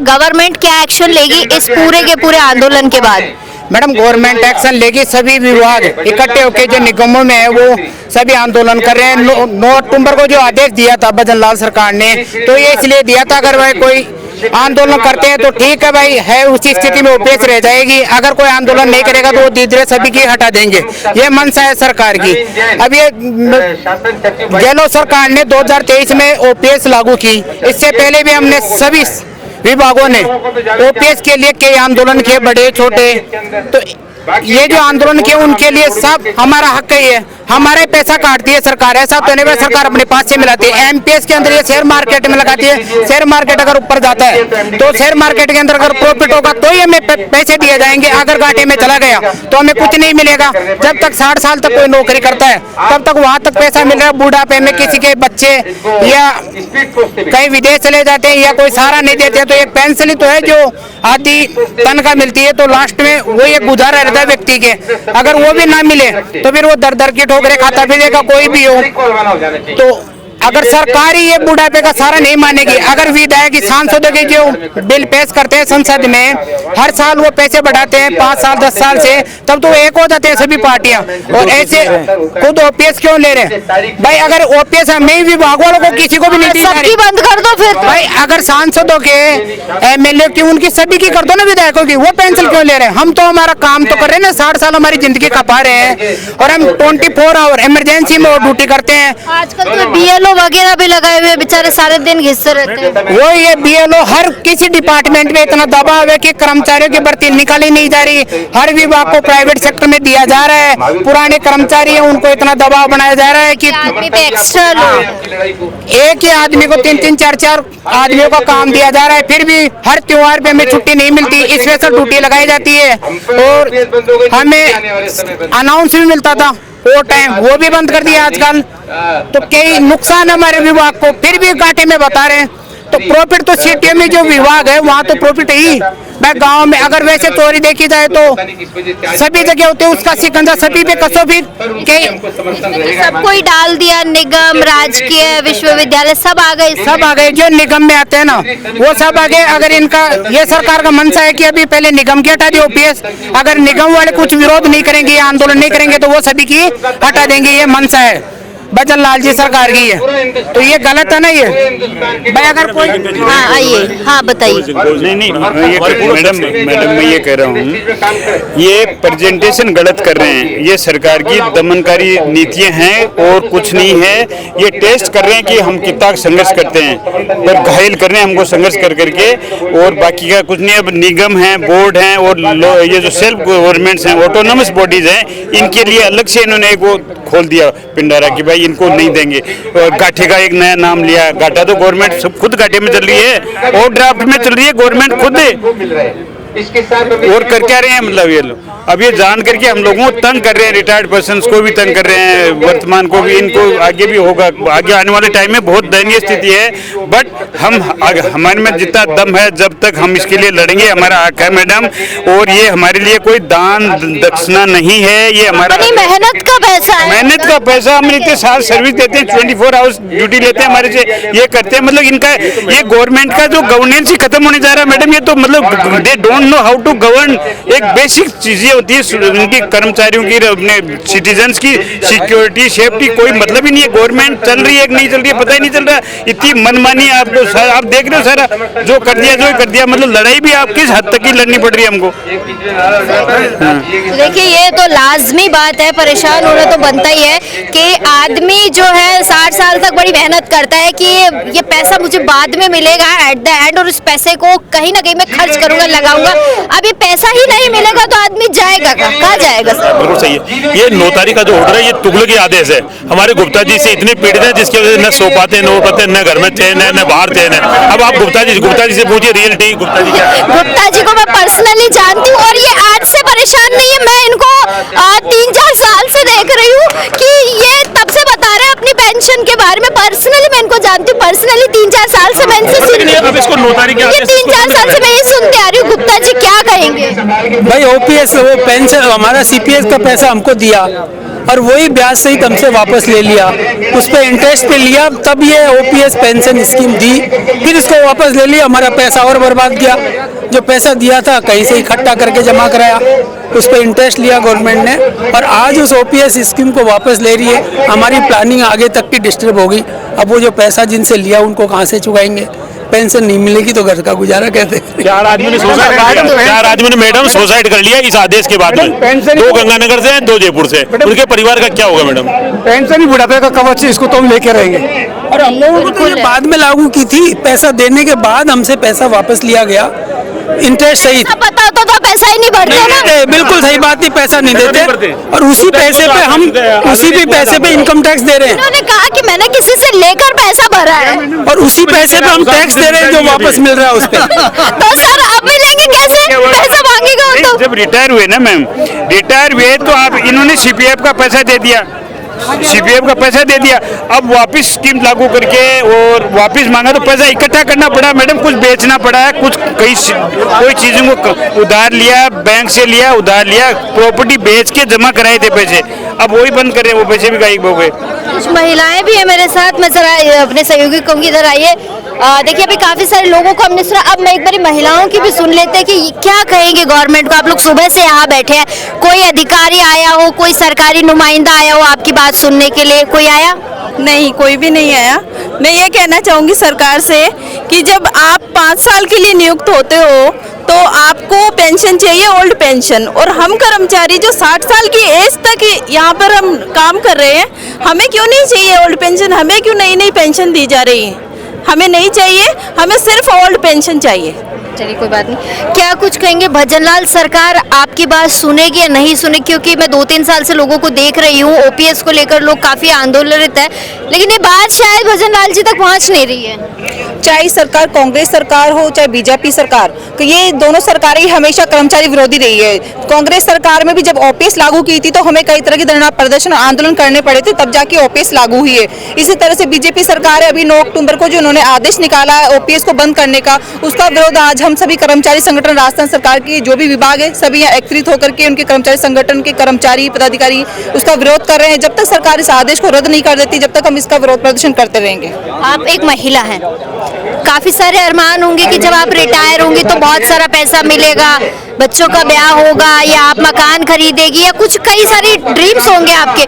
Government क्या action लेगी इस पूरे के पूरे आंदोलन के बाद? मैडम गवर्नमेंट एक्शन लेगी। सभी विभाग इकट्ठे होकर जो निगमों में है वो सभी आंदोलन कर रहे हैं। 9 अक्टूबर को जो आदेश दिया था भजन लाल सरकार ने, तो ये इसलिए दिया था अगर भाई कोई आंदोलन करते हैं तो ठीक है भाई, है उसी स्थिति में उपेक्ष रह जाएगी। अगर कोई आंदोलन नहीं करेगा तो वो धीरे धीरे सभी की हटा देंगे। ये मंशा है सरकार की। अब ये गहलोत सरकार ने 2023 में ओपीएस लागू की। इससे पहले भी हमने सभी विभागों ने ओपीएस के लिए कई आंदोलन किए, बड़े छोटे। तो ये जो आंदोलन किए उनके लिए सब हमारा हक है। हमारे पैसा काटती है सरकार, ऐसा तो नहीं सरकार अपने पास से मिलाती है। एमपीएस के अंदर ये शेयर मार्केट में लगाती है। शेयर मार्केट अगर ऊपर जाता है तो शेयर मार्केट के अंदर अगर प्रॉफिट होगा तो ही हमें पैसे दिए जाएंगे। अगर घाटे में चला गया तो हमें कुछ नहीं मिलेगा। जब तक 60 साल तक कोई नौकरी करता है तब तक वहां तक पैसा मिल रहा है। बुढ़ापे में किसी के बच्चे या कहीं विदेश चले जाते हैं या कोई सहारा नहीं देते तो एक पेंशन ही तो है जो आधी तनख्वाह मिलती है, तो लास्ट में वो एक गुजारा रहता है व्यक्ति के। अगर वो भी ना मिले तो फिर वो दर दर की ठोकरें खाता फिरेगा कोई भी हो। तो अगर सरकार ही ये बुढ़ापे का सहारा नहीं मानेगी, अगर विधायक सांसदों के जो बिल पेश करते हैं संसद में, हर साल वो पैसे बढ़ाते हैं 5 साल 10 साल से, तब तो एक हो जाते हैं सभी पार्टियां। और ऐसे खुद ओपीएस क्यों ले रहे हैं भाई? अगर ओपीएस हमें विभाग वालों को किसी को भी नहीं दी जा रही, बंद कर दो फिर भाई। अगर सांसदों के एमएलए की उनकी सभी की कर दो ना, विधायकों की, वो पेंशन क्यों ले रहे हैं? हम तो हमारा काम तो कर रहे हैं ना, 60 साल हमारी जिंदगी खपा रहे हैं और हम 24 आवर इमरजेंसी में ड्यूटी करते हैं। आजकल तो बीएलओ वगैरह भी लगाए हुए बेचारे सारे दिन घिसते रहते हैं। वो ये बीएलओ हर किसी डिपार्टमेंट में इतना दबाव है कि कर्मचारियों की भर्ती निकाली नहीं जा रही। हर विभाग को प्राइवेट सेक्टर में दिया जा रहा है। पुराने कर्मचारी हैं उनको इतना दबाव बनाया जा रहा है कि आदमी पे एक्स्ट्रा एक ही आदमी को 3-3 4-4 आदमियों का काम दिया जा रहा है। फिर भी हर त्योहार पे हमें छुट्टी नहीं मिलती, स्पेशल ड्यूटी लगाई जाती है। और हमें अनाउंस भी मिलता था वो टाइम, वो भी बंद कर दिया आजकल। तो कई नुकसान हमारे विभाग को, फिर भी घाटे में बता रहे हैं। तो प्रॉफिट तो सिटी में जो विभाग है वहाँ तो प्रॉफिट ही। मैं गांव में अगर वैसे चोरी देखी जाए तो सभी जगह होते हैं, उसका शिकंजा सभी पे कसो। फिर सबको ही डाल दिया, निगम, राजकीय, विश्वविद्यालय सब आ गए। जो निगम में आते हैं ना वो सब आ गए। अगर इनका ये सरकार का मंशा है कि अभी पहले निगम की हटा दी ओपीएस, अगर निगम वाले कुछ विरोध नहीं करेंगे, आंदोलन नहीं करेंगे तो वो सभी की हटा देंगे। ये मंशा है भजन लाल जी सरकार की है, तो ये गलत है ना ये भाई। अगर कोई आइए, हाँ बताइए। नहीं मैडम मैं ये कह रहा हूँ, ये प्रेजेंटेशन गलत कर रहे हैं। ये सरकार की दमनकारी नीतियाँ हैं और कुछ नहीं है। ये टेस्ट कर रहे हैं कि हम कितना संघर्ष करते हैं, पर घायल कर रहे हैं हमको संघर्ष कर करके, और बाकी का कुछ नहीं। अब निगम है, बोर्ड हैं और ये जो सेल्फ गवर्नमेंट्स हैं, ऑटोनोमस बॉडीज हैं, इनके लिए अलग से इन्होंने एक वो खोल दिया पिंडारा कि भाई इनको नहीं देंगे। और गाठे का एक नया नाम लिया। गाठा तो गवर्नमेंट सब खुद घाटे में चल रही है और ड्राफ्ट में चल रही है गवर्नमेंट खुद, और कर क्या रहे हैं मतलब ये लोग। अब ये जान करके हम लोगों को तंग कर रहे हैं, रिटायर्ड पर्सन्स को भी तंग कर रहे हैं, वर्तमान को भी, इनको आगे भी होगा। आगे आने वाले टाइम में बहुत दयनीय स्थिति है। बट हमारे में जितना दम है, जब तक हम इसके लिए लड़ेंगे, हमारा हक है मैडम। और ये हमारे लिए कोई दान दक्षिणा नहीं है, ये हमारा मेहनत का पैसा है। मेहनत का पैसा। हम इतने साल सर्विस देते हैं, 24 आवर्स ड्यूटी लेते हैं, हमारे से ये करते हैं। मतलब इनका ये गवर्नमेंट का जो गवर्नेंस ही खत्म होने जा रहा है मैडम। ये तो मतलब they don't know how to govern. एक बेसिक चीजें होती है उनकी, कर्मचारियों की, अपने सिटीजन्स की सिक्योरिटी, सेफ्टी, कोई मतलब ही नहीं है। गवर्नमेंट चल रही है कि नहीं चल रही है पता ही नहीं चल रहा। इतनी मनमानी आपको आप देख रहे हो सारा जो कर दिया। मतलब लड़ाई भी आप किस हद तक की लड़नी पड़ रही है हमको। देखिए ये तो लाजमी बात है, परेशान होना तो बनता ही है कि आदमी जो है 60 साल तक बड़ी मेहनत करता है कि ये पैसा मुझे बाद में मिलेगा एट द एंड, और उस पैसे को कहीं ना कहीं मैं खर्च करूंगा, लगाऊंगा। अब ये पैसा ही नहीं मिलेगा तो आदमी जाएगा कहाँ जाएगा सर? बिल्कुल सही है। ये 9 तारीख का जो ऑर्डर है ये तुगलकी आदेश है। हमारे गुप्ता जी से इतने पीड़ित हैं जिसकी वजह से न सो पाते, न घर में चैन है, न बाहर चैन है। अब आप गुप्ता जी से पूछिए रियलिटी। गुप्ता जी को मैं पर्सनली जानती हूँ और ये आज से परेशान नहीं है। मैं इनको 3-4 साल से देख रही हूँ कि ये तब से बता रहे हैं अपनी पेंशन के बारे में। पर्सनली मैं इनको जानती हूँ, पर्सनली 3-4 साल से मैं इनसे सुन रही हूँ। 3-4 साल से मैं ये सुनते आ रही हूँ। गुप्ता जी क्या कहेंगे? भाई ओपीएस वो पेंशन हमारा सीपीएस का पैसा हमको दिया, और वही ब्याज सहित हमसे वापस ले लिया, उस पर इंटरेस्ट पे लिया, तब ये ओपीएस पेंशन स्कीम दी, फिर इसको वापस ले लिया, हमारा पैसा और बर्बाद किया। जो पैसा दिया था कहीं से इकट्ठा करके जमा कराया, उस पर इंटरेस्ट लिया गवर्नमेंट ने, और आज उस ओपीएस स्कीम को वापस ले रही है। हमारी प्लानिंग आगे तक की डिस्टर्ब होगी। अब वो जो पैसा जिनसे लिया उनको कहाँ से चुकाएंगे? पेंशन नहीं मिलेगी तो घर का गुजारा कैसे? 4 आदमी ने सुसाइड कर लिया, 4 आदमी ने मैडम सुसाइड कर लिया इस आदेश के बाद में। 2 गंगानगर से हैं, 2 जयपुर से। उनके परिवार का क्या होगा मैडम? पेंशन ही बुढ़ापे का कवच है, इसको तो हम लेके रहेंगे। और हम लोगों को तो ये बाद में लागू की थी, पैसा देने के बाद हमसे पैसा वापस लिया गया, इंटरेस्ट सहित। पता होता तो पैसा ही नहीं भरते ना। बिल्कुल सही बात है, पैसा नहीं देते, और उसी पैसे पे हम उसी भी पैसे पे इनकम टैक्स दे रहे हैं। उन्होंने कहा कि मैंने किसी से लेकर पैसा भरा है, और उसी पैसे पे हम टैक्स दे रहे हैं जो वापस मिल रहा है उस पे। तो सर आप मिलेंगे कैसे? पैसा मांगेगा वो तो। जब रिटायर हुए ना मैम, रिटायर हुए तो आप इन्होंने सीपीएफ का पैसा दे दिया, सीपीएफ का पैसा दे दिया। अब वापस स्कीम लागू करके और वापस मांगा तो पैसा इकट्ठा करना पड़ा मैडम, कुछ बेचना पड़ा है, कुछ कोई चीजों को उधार लिया, बैंक से लिया, उधार लिया, प्रॉपर्टी बेच के जमा कराए थे पैसे, अब वही बंद कर रहे हैं, वो पैसे भी गायब हो गए। कुछ महिलाएं भी है मेरे साथ, मैं जरा अपने सहयोगी कहूँगी इधर आइए। देखिए अभी काफी सारे लोगों को हमने सुना, अब मैं एक बार महिलाओं की भी सुन लेते हैं कि क्या कहेंगे गवर्नमेंट को। आप लोग सुबह से यहाँ बैठे हैं, कोई अधिकारी आया हो, कोई सरकारी नुमाइंदा आया हो आपकी बात सुनने के लिए? कोई आया? नहीं, कोई भी नहीं आया। मैं ये कहना चाहूँगी सरकार से कि जब आप 5 साल के लिए नियुक्त होते हो तो आपको पेंशन चाहिए, ओल्ड पेंशन, और हम कर्मचारी जो 60 साल की एज तक यहाँ पर हम काम कर रहे हैं, हमें क्यों नहीं चाहिए ओल्ड पेंशन? हमें क्यों नई नई पेंशन दी जा रही है? हमें नहीं चाहिए, हमें सिर्फ ओल्ड पेंशन चाहिए। चलिए कोई बात नहीं। क्या कुछ कहेंगे भजनलाल, सरकार आपकी बात सुनेगी या नहीं सुनेगी? क्योंकि मैं 2-3 साल से लोगों को देख रही हूँ, ओपीएस को लेकर लोग काफी आंदोलित है, लेकिन ये बात शायद भजनलाल जी तक पहुँच नहीं रही है। चाहे सरकार कांग्रेस सरकार हो चाहे बीजेपी सरकार, तो ये दोनों सरकारें हमेशा कर्मचारी विरोधी रही है। कांग्रेस सरकार में भी जब ओपीएस लागू की थी तो हमें कई तरह की धरना प्रदर्शन आंदोलन करने पड़े थे, तब जाके ओपीएस लागू हुई है। इसी तरह से बीजेपी सरकार है, अभी 9 अक्टूबर को जो उन्होंने आदेश निकाला है ओपीएस को बंद करने का, उसका विरोध आज हम सभी कर्मचारी संगठन राजस्थान सरकार की जो भी विभाग है सभी यहाँ एकत्रित होकर के उनके कर्मचारी संगठन के कर्मचारी पदाधिकारी उसका विरोध कर रहे हैं। जब तक सरकार इस आदेश को रद्द नहीं कर देती, जब तक हम इसका विरोध प्रदर्शन करते रहेंगे। आप एक महिला हैं, काफी सारे अरमान होंगे कि जब आप रिटायर होंगी तो बहुत सारा पैसा मिलेगा, बच्चों का ब्याह होगा या आप मकान खरीदेगी या कुछ कई सारे ड्रीम्स होंगे आपके,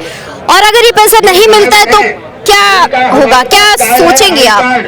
और अगर ये पैसा नहीं मिलता है तो क्या होगा? क्या सोचेंगे आप?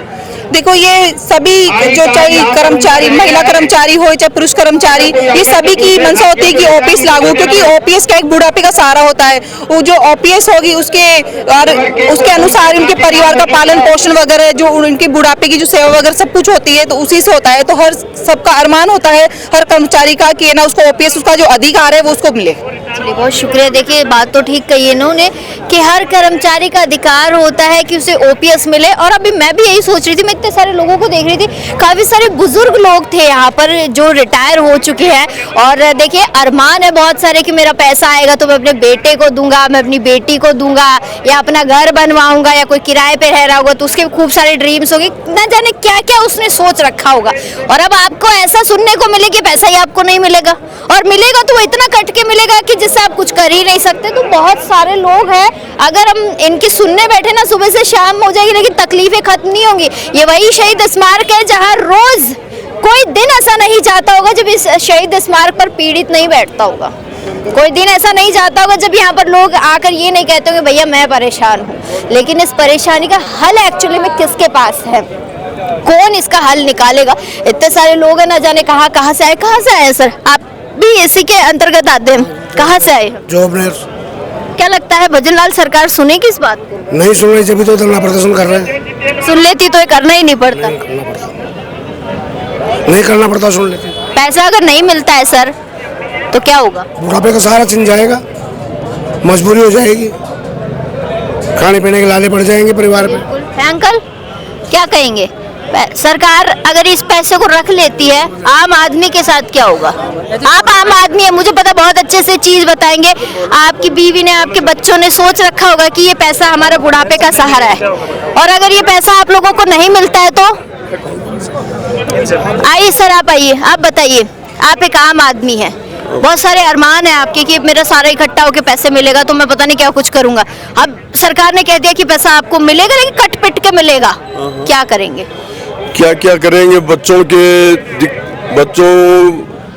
देखो ये सभी जो चाहे कर्मचारी, महिला कर्मचारी हो चाहे पुरुष कर्मचारी, ये सभी की मंशा होती है कि ओपीएस लागू, क्योंकि ओपीएस का एक बुढ़ापे का सहारा होता है। वो जो ओपीएस होगी उसके और उसके अनुसार उनके परिवार का पालन पोषण वगैरह, जो उनकी बुढ़ापे की जो सेवा वगैरह सब कुछ होती है, तो उसी से होता है। तो हर सबका अरमान होता है हर कर्मचारी का कि ना उसको ओपीएस उसका जो अधिकार है वो उसको मिले। चलिए बहुत शुक्रिया। देखिए बात तो ठीक कही है इन्होंने कि हर कर्मचारी का अधिकार होता है कि उसे ओपीएस मिले, और अभी मैं भी यही सोच रही थी, मैं इतने सारे लोगों को देख रही थी, काफी सारे बुजुर्ग लोग थे यहाँ पर जो रिटायर हो चुके हैं, और देखिए अरमान है बहुत सारे कि मेरा पैसा आएगा तो मैं अपने बेटे को दूंगा, मैं अपनी बेटी को दूंगा, या अपना घर बनवाऊंगा, या कोई किराए पे रह रहा होगा तो उसके खूब सारे ड्रीम्स होंगे, न जाने क्या क्या उसने सोच रखा होगा। और अब आपको ऐसा सुनने को मिले कि पैसा ही आपको नहीं मिलेगा, और मिलेगा तो वो इतना कट के मिलेगा कि जिससे आप कुछ कर ही नहीं सकते। तो बहुत सारे लोग हैं, अगर हम इनकी सुनने बैठे ना सुबह से शाम हो जाएगी, लेकिन तकलीफें खत्म नहीं होंगी। ये वही शहीद स्मारक है जहां रोज कोई दिन ऐसा नहीं जाता होगा जब इस शहीद स्मारक पर पीड़ित नहीं बैठता होगा, कोई दिन ऐसा नहीं जाता होगा जब यहाँ पर लोग आकर ये नहीं कहते होंगे भैया मैं परेशान हूँ। लेकिन इस परेशानी का हल एक्चुअली में किसके पास है? कौन इसका हल निकालेगा? इतने सारे लोग हैं, ना जाने कहाँ से आए। कहाँ से आए सर? आप भी इसी के अंतर्गत आते हैं, कहाँ से आए? जॉबनेर। क्या लगता है भजनलाल सरकार सुनेगी इस बात को? नहीं सुन रही, जब तो धरना प्रदर्शन कर रहे हैं। सुन लेती तो ये करना ही नहीं पड़ता। नहीं करना पड़ता, सुन लेते। पैसा अगर नहीं मिलता है सर तो क्या होगा? बुढ़ापे का सहारा छिन जाएगा, मजबूरी हो जाएगी, खाने पीने के लाले पड़ जाएंगे परिवार पे। अंकल क्या कहेंगे? सरकार अगर इस पैसे को रख लेती है, आम आदमी के साथ क्या होगा? आप आम आदमी है, मुझे पता बहुत अच्छे से चीज बताएंगे। आपकी बीवी ने, आपके बच्चों ने सोच रखा होगा कि ये पैसा हमारा बुढ़ापे का सहारा है, और अगर ये पैसा आप लोगों को नहीं मिलता है तो? आइए सर, आप आइए, आप बताइए। आप एक आम आदमी हैं, बहुत सारे अरमान है आपके कि मेरा सारा इकट्ठा होके पैसे मिलेगा तो मैं पता नहीं क्या कुछ करूंगा। अब सरकार ने कह दिया कि पैसा आपको मिलेगा लेकिन कट पिट के मिलेगा, क्या करेंगे? क्या क्या करेंगे? बच्चों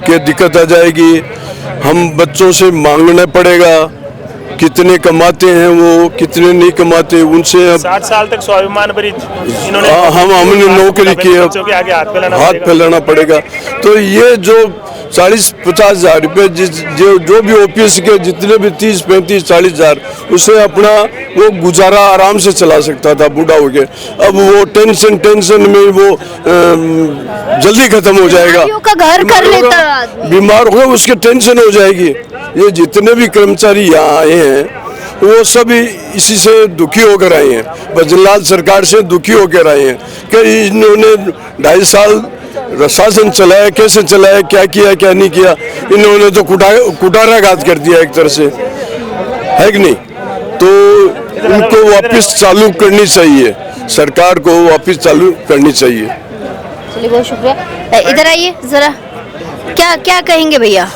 के दिक्कत आ जाएगी। हम बच्चों से मांगना पड़ेगा, कितने कमाते हैं वो, कितने नहीं कमाते, उनसे अब 60 साल तक स्वाभिमान पर इन्होंने हमने नौकरी की है, बच्चों के आगे हाथ फैलाना पड़ेगा। तो ये जो 40-50 हजार रुपये जो भी ओपीएस के जितने भी 30-35-40 हजार, उसे अपना वो गुजारा आराम से चला सकता था बूढ़ा हो के। अब वो टेंशन में वो जल्दी खत्म हो जाएगा। का घर कर लेता, बीमार हो गया उसके टेंशन हो जाएगी। ये जितने भी कर्मचारी यहाँ आए हैं वो सभी इसी से दुखी होकर आए हैं, भजनलाल सरकार से दुखी होकर आए हैं कि इन्होंने 2.5 साल शासन चलाया, कैसे चलाया, क्या किया क्या नहीं किया। इन्होंने तो कुटाराघात कर दिया एक तरह से, है कि नहीं? तो उनको वापस चालू करनी चाहिए, सरकार को वापस चालू करनी चाहिए। चलिए बहुत शुक्रिया। इधर आइए जरा, क्या क्या कहेंगे भैया?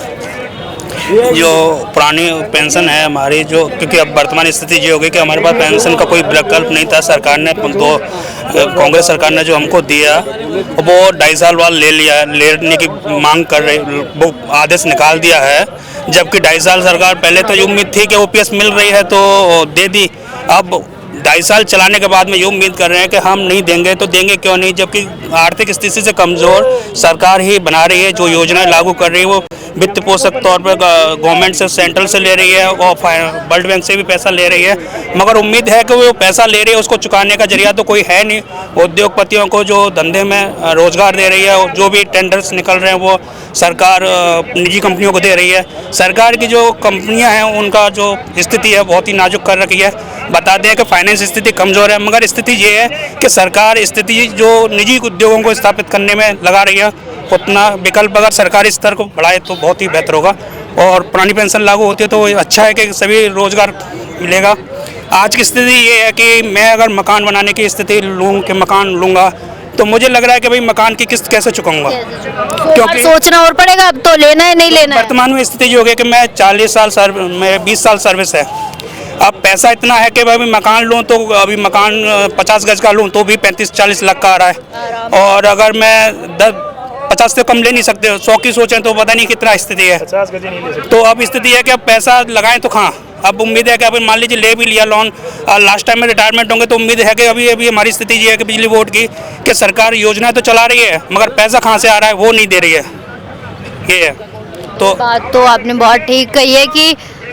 जो पुरानी पेंशन है हमारी, जो क्योंकि अब वर्तमान स्थिति ये हो गई कि हमारे पास पेंशन का कोई विकल्प नहीं था। सरकार ने कांग्रेस सरकार ने जो हमको दिया वो 2.5 साल बाद लेने की मांग कर रही, वो आदेश निकाल दिया है। जबकि 2.5 साल सरकार पहले तो ये उम्मीद थी कि ओपीएस मिल रही है तो दे दी। अब 2.5 साल चलाने के बाद में ये उम्मीद कर रहे हैं कि हम नहीं देंगे तो देंगे क्यों नहीं, जबकि आर्थिक स्थिति से कमज़ोर सरकार ही बना रही है। जो योजनाएं लागू कर रही है वो वित्त पोषक तौर पर गवर्नमेंट से, सेंट्रल से ले रही है और वर्ल्ड बैंक से भी पैसा ले रही है। मगर उम्मीद है कि वो पैसा ले रही है उसको चुकाने का जरिया तो कोई है नहीं। उद्योगपतियों को जो धंधे में रोजगार दे रही है, जो भी टेंडर्स निकल रहे हैं वो सरकार निजी कंपनियों को दे रही है। सरकार की जो कंपनियां हैं उनका जो स्थिति है बहुत ही नाजुक कर रखी है। बता दें कि फाइनेंस स्थिति कमज़ोर है, मगर स्थिति ये है कि सरकार स्थिति जो निजी उद्योगों को स्थापित करने में लगा रही है, उतना विकल्प अगर सरकारी स्तर को बढ़ाए तो बहुत ही बेहतर होगा। और पुरानी पेंशन लागू होती है तो अच्छा है कि सभी रोजगार मिलेगा। आज की स्थिति ये है कि मैं अगर मकान बनाने की स्थिति लूँ कि मकान लूँगा तो मुझे लग रहा है कि भाई मकान की किस्त कैसे चुकाऊंगा, क्योंकि सोचना और पड़ेगा अब तो लेना है नहीं लेना है। वर्तमान में स्थिति ये हो गई कि मैं 40 साल मेरे 20 साल सर्विस है। अब पैसा इतना है कि भाई मकान लूँ तो अभी मकान 50 गज का लूँ तो भी 35-40 लाख का आ रहा है। और अगर मैं 50 से कम ले नहीं सकते, 100 की सोचें तो पता नहीं कितना स्थिति है। 50 गज नहीं ले सकते। तो अब स्थिति है कि अब पैसा लगाएं तो कहाँ। अब उम्मीद है कि अभी मान लीजिए ले भी लिया लोन, लास्ट टाइम में रिटायरमेंट होंगे तो उम्मीद है कि अभी हमारी स्थिति ये है कि बिजली बोर्ड की कि सरकार योजनाएं तो चला रही है मगर पैसा कहाँ से आ रहा है वो नहीं दे रही है। ये है तो बात तो आपने बहुत ठीक कही है कि